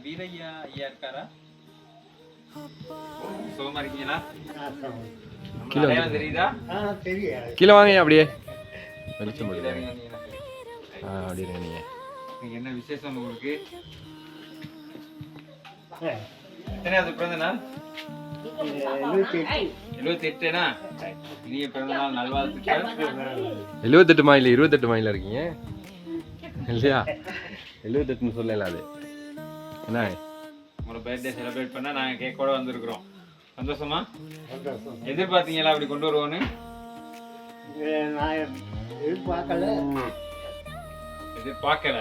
வீரையா ஐயா இருக்காரா? சுகமா இருக்கீங்களா? தெரியுதா? கீழே வாங்க அப்படியே வெளிச்சம் அப்படியே நீங்க என்ன விசேஷம் உங்களுக்கு? எத்தனையாவது பிறந்த நாள்? 78. இனிய பிறந்த நாள் நல்வாழ்த்துக்கள். 78 மைல் 28 மைல இருக்கீங்க இல்லையா? 78ன்னு சொல்லல. அது என்ன உங்களோட பர்த்டே செலிப்ரேட் பண்ண நாங்கள் கேக்கோட வந்திருக்கிறோம். சந்தோஷமா? எதிர்பார்த்தீங்களா அப்படி கொண்டு வருவோன்னு? எதிர்பார்க்கல,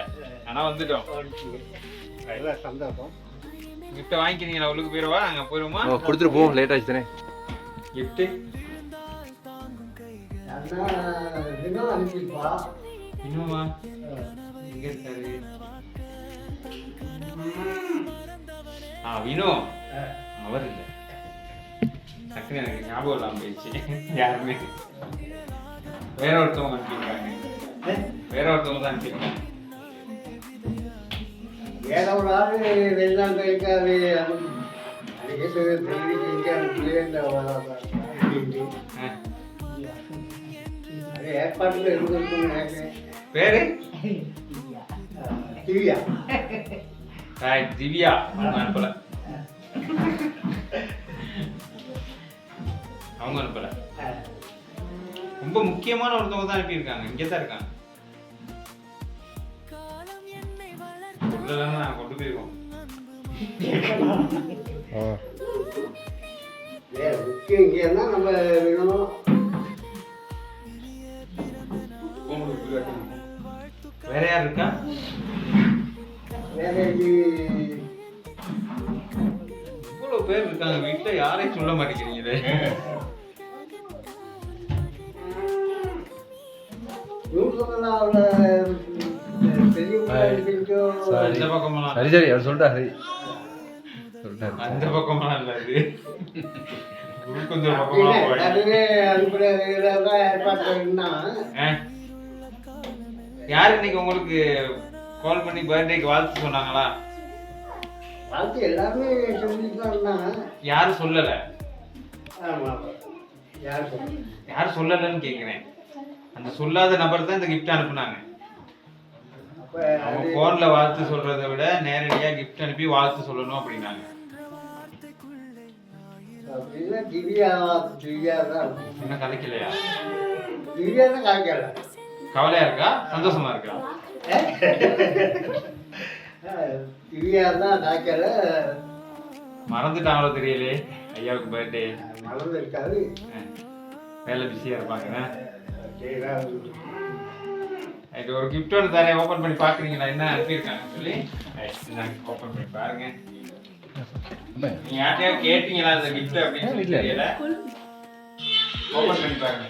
ஆனா வந்துட்டோம். சந்தோஷம். கிஃப்ட் வாங்கிக்கிறீங்களா? உள்ளுக்கு போயிடுவா, நாங்க போயிடுவோமா? கொடுத்துட்டு போவோம், லேட் ஆச்சு தானே. கிஃப்ட் இன்னுமா எங்க இருக்காரு? வினோ அவர் இல்லை. டக்குனு எனக்கு ஞாபகம் இல்லாம போயிடுச்சு. யாருமே வேற ஒருத்தவங்க அனுப்பியிருக்காங்க. வேற ஒருத்தவங்க தான் அனுப்பியிருக்காங்க. வேற ஒரு ஆள் வெளிநாட்டு இருக்காரு. ஏற்பாட்டுல இருக்கு. பேரு திவ்யா. திவ்யா அவங்க அனுப்பல. அவங்க அனுப்பல. ரொம்ப முக்கியமான ஒருத்தவங்க தான் அனுப்பியிருக்காங்க. இங்கே தான் இருக்காங்க. நான் கொண்டு போயிருக்கோம். முக்கியம் இங்கன்னா நம்ம வேற யார் இருக்கா? இவ்வளவு பேர் இருக்காங்க வீட்டுல, யாரையும் சொல்ல மாட்டேங்கிறீங்களே. சரி சரி அவர் சொல்லிட்டாரு. அந்த பக்கமெல்லாம் இல்ல, அது கொஞ்சம் பக்கமா யாரு இன்னைக்கு உங்களுக்கு கால் பண்ணி பர்த்டேக்கு வாழ்த்து சொன்னாங்களா? வாழ்த்து எல்லாமே சொல்லிட்டு. யாரும் சொல்லல. யாரும் சொல்லலன்னு கேக்குறேன். அந்த சொல்லாத நபர் தான் இந்த கிஃப்ட் அனுப்புனாங்க. அவங்க போன்ல வாழ்த்து சொல்றதை விட நேரடியா கிஃப்ட் அனுப்பி வாழ்த்து சொல்லணும் அப்படின்னாங்க. என்ன கலைக்கலையா? கவலையா இருக்கா? சந்தோஷமா இருக்கா? மறந்துட்டாங்களோ தெரியலே ஐயாவுக்கு பர்த்டே. இருக்காது, வேலை பிஸியா இருப்பாங்க. ஒரு கிஃப்ட் ஒன்று தரேன், ஓபன் பண்ணி பாக்குறீங்களா? என்ன அனுப்பியிருக்காங்க சொல்லி ஓபன் பண்ணி பாருங்க. நீங்க யார்ட்டையா கேட்டீங்களா அந்த கிஃப்ட் அப்படின்னு சொல்லி? தெரியல. ஓபன் பண்ணி பாருங்க.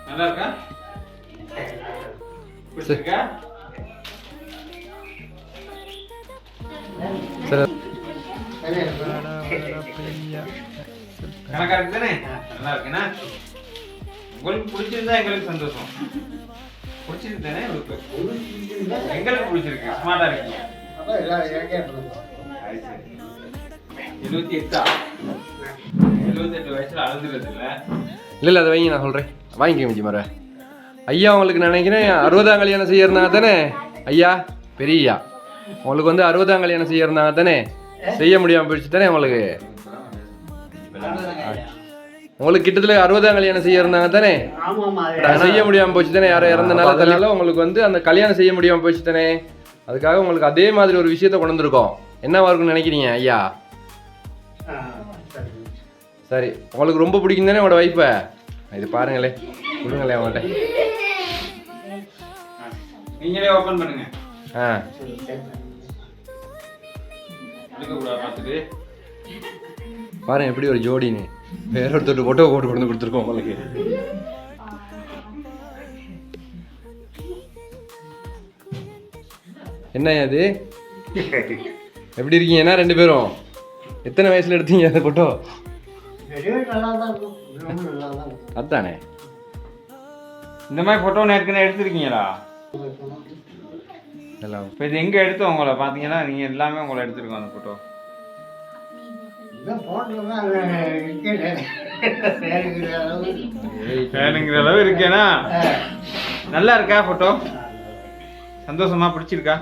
நல்லா இருக்கா? பிடிச்சிருக்கா? கணக்கா இருக்கு தானே? நல்லா இருக்குண்ணா. உங்களுக்கு பிடிச்சிருந்தா எங்களுக்கு சந்தோஷம். பிடிச்சிருக்கு தானே உங்களுக்கு? எங்களுக்கு பிடிச்சிருக்கு. ஸ்மார்ட்டா இருக்கீங்க. 78 வயசுல அழுதுறது இல்ல. இல்லை அதை வைங்க, நான் சொல்கிறேன். வாங்கிக்க மிஞ்சி மர ஐயா. உங்களுக்கு நினைக்கிறேன் 60ஆம் கல்யாணம் செய்யறதுனாங்க தானே ஐயா? பெரிய ஐயா உங்களுக்கு வந்து 60ஆம் கல்யாணம் செய்யறதுனாங்க தானே? செய்ய முடியாமல் போயிடுச்சு தானே உங்களுக்கு? உங்களுக்கு கிட்டத்தட்ட 60ஆம் கல்யாணம் செய்யறதுனாங்க தானே? செய்ய முடியாமல் போச்சு தானே? யாரும் இறந்தனால அதனால உங்களுக்கு வந்து அந்த கல்யாணம் செய்ய முடியாமல் போச்சு தானே? அதுக்காக உங்களுக்கு அதே மாதிரி ஒரு விஷயத்த கொண்டு வந்திருக்கோம். என்னவா இருக்குன்னு நினைக்கிறீங்க ஐயா? சரி, உங்களுக்கு ரொம்ப பிடிக்கும் தானே உங்களோட வைஃபை? இது பாருங்களே, கொடுங்களே அவங்கள்ட்ட. நீங்களே ஓபன் பண்ணுங்க. பாருங்க எப்படி ஒரு ஜோடின்னு. வேற ஒருத்தர் போட்டோ போட்டு கொண்டு கொடுத்துருக்கோம் உங்களுக்கு. என்ன அது? எப்படி இருக்கீங்க? என்ன ரெண்டு பேரும் எத்தனை வயசுல எடுத்தீங்க அந்த போட்டோ? அதானே, இந்த மாதிரி போட்டோ ஏற்கனவே எடுத்திருக்கீங்களா? எல்லாம் இப்போ இது எங்கே எடுத்தோம் உங்களை பார்த்தீங்கன்னா நீங்கள் எல்லாமே உங்களை எடுத்துருக்கோம் அந்த ஃபோட்டோ. இதான் போட்டோம்னா வேணுங்கிற அளவு இருக்கேனா? நல்லா இருக்கா ஃபோட்டோ? சந்தோஷமா பிடிச்சிருக்கா?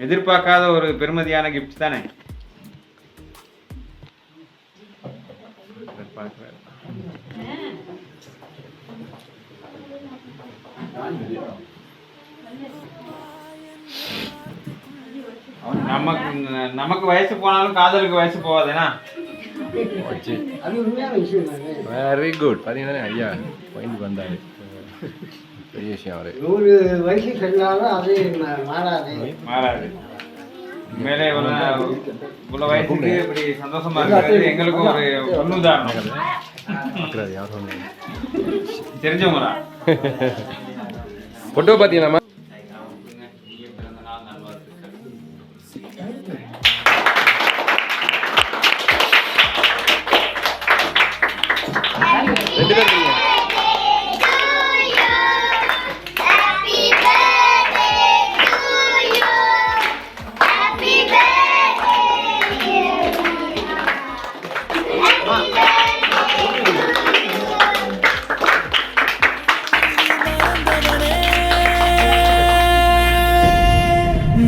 எதிர்பார்க்காத ஒரு பெருமதியான கிஃப்ட் தானே. நமக்கு வயசு போனாலும் காதலுக்கு வயசு போகாதேனா? அது உண்மையான விஷயம் தானே. Very good. பார்த்தீங்கன்னா ஐயா பாயிண்ட் வந்தாரு. பெரிய விஷயம் அவரு. 100 வயசு சென்றாலும் அது மாறாது. உண்மையிலே இவ்வளோ வயசுக்கு இப்படி சந்தோஷமா இருக்கிறது எங்களுக்கும் ஒரு முன்னுதாரணம். தெரிஞ்சவங்களா ஃபோட்டோ பார்த்தீங்களாம்மா? ரெண்டு பேர் இருக்கீங்க.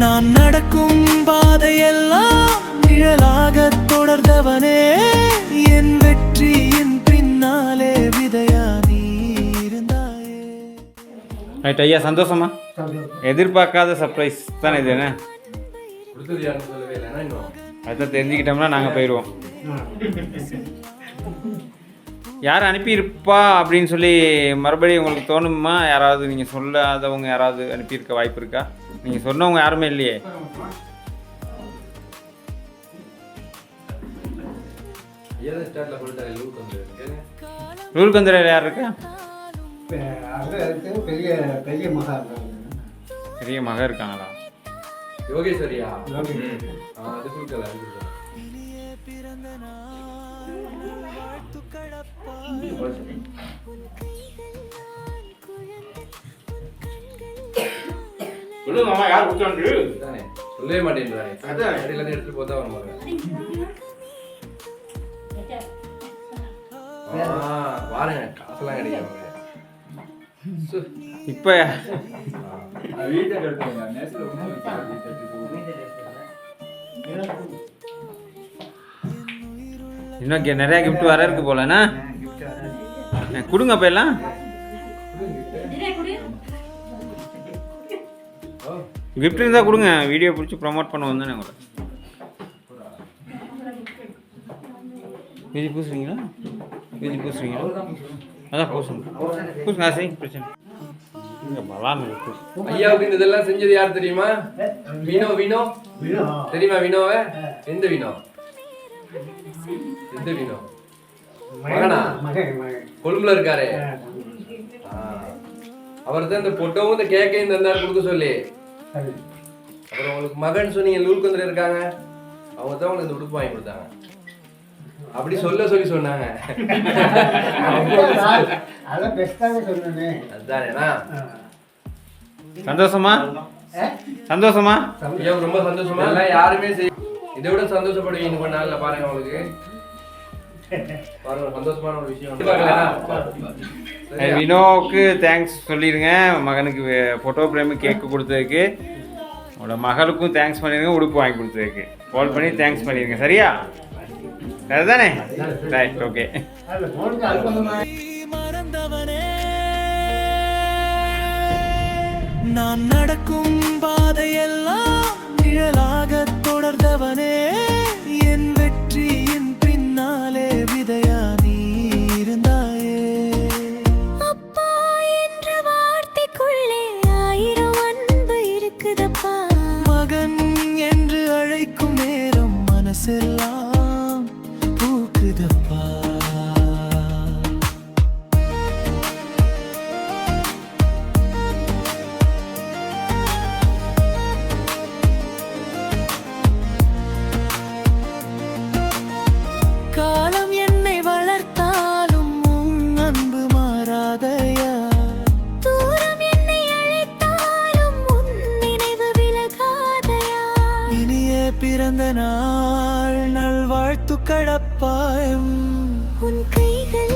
நான் நடக்கும் பாதையெல்லாம் நிழலாக தொடர்ந்தவனே, என் வெற்றியின் பின்னாலே விதையா நீ இருந்தாயே. ரைட் ஐயா, சந்தோஷமா? எதிர்பார்க்காத சர்ப்ரைஸ் தானே இது. என்ன கொடுத்தது யாருன்னு சொல்லவே இல்லைன்னா இன்னும் அதை தெரிஞ்சுக்கிட்டோம்னா நாங்கள் போயிடுவோம். யார் அனுப்பியிருப்பா அப்படின்னு சொல்லி மறுபடியும் உங்களுக்கு தோணுமா? யாராவது நீங்கள் சொல்லாதவங்க யாராவது அனுப்பியிருக்க வாய்ப்பு இருக்கா? நீங்கள் சொன்னவங்க யாருமே இல்லையே. லூல்கந்தர் யார் இருக்கா? பெரிய மகா பெரிய மகன் இருக்காங்களா? யோகேஸ்வரியா? சொல்லவே மாட்டேன்றாங்க. எடுத்துட்டு போதா வருவாங்க. பாருங்க, காசெல்லாம் கிடைக்காம இப்ப இன்னும் நிறைய கிஃப்ட் வர இருக்கு போலண்ணா. கொடுங்க அப்ப எல்லாம் கிஃப்ட் இருந்தா கொடுங்க. வீடியோ பிடிச்சி ப்ரொமோட் பண்ண வந்தேன் உங்களை. வீதி பூசுறீங்களா? வீதி பூசுறீங்களா? அதான் பூசுங்க ஆசை பிரச்சனை. ஐயாவுக்கு இதெல்லாம் செஞ்சது யார் தெரியுமா? வினோ தெரியுமா? வினோவை எந்த வினோ? எந்த வினோ? மகனா? கொழும்புல இருக்காரு. அவர் தான் இந்த பொட்டோவும் இந்த கேக்கையும் தந்தாரு கொடுக்க சொல்லி. அப்புறம் உங்களுக்கு மகன் சொன்னீங்க லூல்கந்தர் இருக்காங்க, அவங்க தான் உங்களுக்கு இந்த உடுப்பு வாங்கி கொடுத்தாங்க. அப்படி சொல்ல சொல்லி சொன்னாங்க. அதுதானேண்ணா? சந்தோஷமா? சந்தோஷமா? ஐயா ரொம்ப சந்தோஷமா? எல்லாம் யாருமே இதை விட சந்தோஷப்படுவீங்க இன்னும் கொஞ்ச நாள்ல. பாருங்க உங்களுக்கு பாருங்க சந்தோஷமான ஒரு விஷயம். வினோவுக்கு தேங்க்ஸ் சொல்லிடுங்க. மகனுக்கு ஃபோட்டோ ஃப்ரேமு கேக்கு கொடுத்ததுக்கு. உங்களோட மகளுக்கும் தேங்க்ஸ் பண்ணிடுங்க. உடுப்பு வாங்கி கொடுத்ததுக்கு கால் பண்ணி தேங்க்ஸ் பண்ணிடுங்க. சரியா? அதுதானே? Right, okay. நான் நடக்கும் பாதையெல்லாம் நிழலாக தொடர்ந்தவனே, என் வெற்றியின் பின்னாலே விதையா நீ இருந்தாயே. அப்பா என்ற வார்த்தைக்குள்ளே 1000 அன்பு இருக்குதப்பா. மகன் என்று அழைக்கும் நேரம் மனசெல்லாம் பூக்குதப்பா. பிறந்த நாள் நல்வாழ்த்து கடப்பாயம் உன் கைகள்